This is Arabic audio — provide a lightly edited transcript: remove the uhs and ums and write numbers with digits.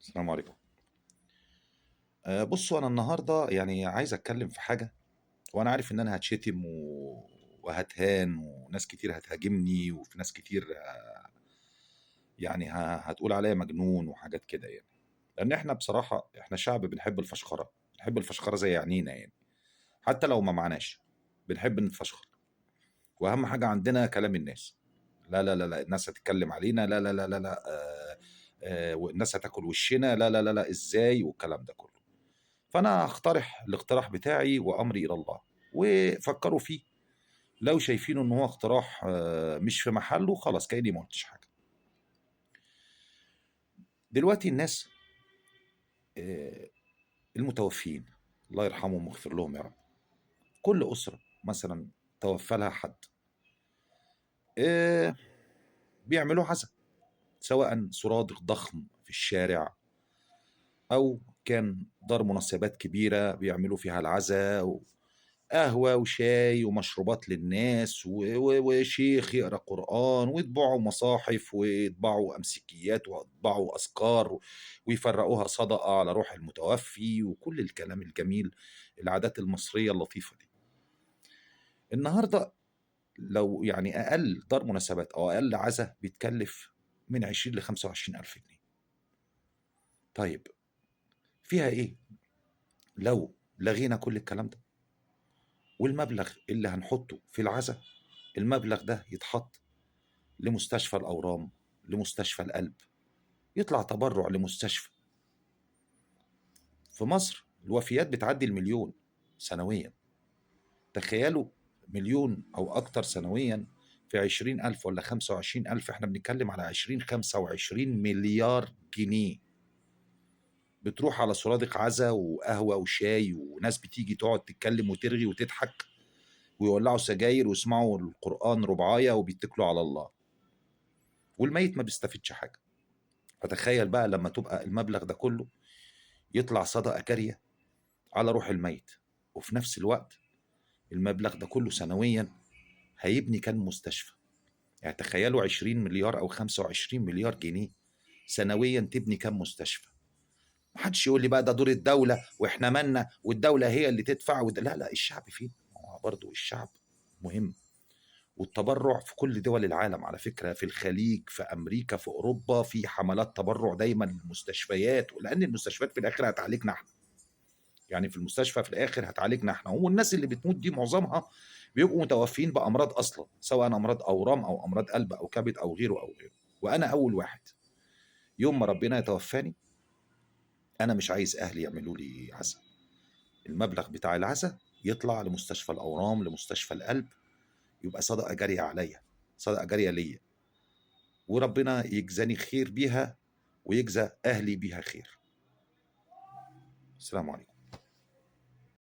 السلام عليكم. بُصّوا، أنا النهارده يعني عايز أتكلّم في حاجة، وأنا عارف إن أنا هاتشتم وهاتهان وناس كتير هتهاجمني، وفي ناس كتير يعني هتقول عليّا مجنون وحاجات كده يعني. لإن إحنا بصراحة شعب بنحب الفشخرة، بنحب الفشخرة زي عينينا يعني، حتى لو ما معناش، بنحب نتفشخر، وأهم حاجة عندنا كلام الناس. لا، لا، لا، لا، الناس هتتكلّم علينا، لا، لا، لا، لا، لأ، والناس هتاكل وشّنا، لا، لا، لا، لأ، إزاي والكلام ده كلّه. فأنا هاقترح الاقتراح بتاعي وأمري إلى الله، وفكّروا فيه، لو شايفينه إن هو اقتراح مش في محله خلاص كإني ما قُلتش حاجة. دلوقتي الناس آآ المتوفّيين الله يرحمهم ويغفر لهم يا رب، كل أسرة مثلًا توفّى لها حد، آآ بيعملوا عزا، سواءً سُرادق ضخم في الشارع أو كان دار مناسبات كبيرة بيعملوا فيها العزا قهوة وشاي ومشروبات للناس وشيخ يقرأ قرآن ويطبعوا مصاحف ويطبعوا أمسكيات ويطبعوا أذكار ويفرقوها صدقة على روح المتوفي وكل الكلام الجميل، العادات المصرية اللطيفة دي. النهارده لو يعني أقل دار مناسبات أو أقل عزا بيتكلف من 20 ل25,000 جنيه. طيب فيها إيه لو لغينا كل الكلام ده، والمبلغ اللي هنحطه في العزا، المبلغ ده يتحط لمستشفى الأورام، لمستشفى القلب، يطلع تبرُّع لمستشفى. في مصر الوفيات بتعدّي ال1.000.000 سنويًا، تخيّلوا 1.000.000 أو أكتر سنويًا في 20,000 والّا 25,000، إحنا بنتكلّم على 25,000.000.000 جنيه بتروح على سُرادق عزا وقهوة وشاي وناس بتيجي تقعد تتكلّم وترغي وتضحك ويولّعوا سجاير ويسمعوا القرآن رُباعية وبيتّكلوا على الله، والميت ما بيستفيدش حاجة. فتخيّل بقى لمّا تبقى المبلغ ده كلّه يطلع صدقة جارية على روح الميت، وفي نفس الوقت المبلغ ده كلّه سنويًا هيبني كام مستشفى. يعني تخيّلوا 20.000.000.000 أو 25.000.000 جنيه سنويًا تبني كام مستشفى. ما حدّش يقول لي بقى ده دور الدولة وإحنا مالنا والدولة هي اللي تدفع لا، لأ، الشعب فين؟ ما هو برضه الشعب مهم. والتبرُّع في كل دول العالم على فكرة، في الخليج، في أمريكا، في أوروبا، في حملات تبرُّع دايمًا للمستشفيات، ولإن المستشفيات في الآخر هتعالجنا إحنا. يعني في المستشفى في الآخر هتعالجنا إحنا، والناس اللي بتموت دي معظمها بيبقوا متوفيين بأمراض أصلًا، سواء أمراض أورام أو أمراض قلب أو كبد أو غيره، أو غيره، وأنا أول واحد يوم ما ربنا يتوفاني أنا مش عايز أهلي يعملوا لي عزا، المبلغ بتاع العزا يطلع لمستشفى الأورام، لمستشفى القلب، يبقى صدقة جارية عليَّ، صدقة جارية ليّا، وربنا يجزاني خير بيها ويجزى أهلي بيها خير. السلام عليكم.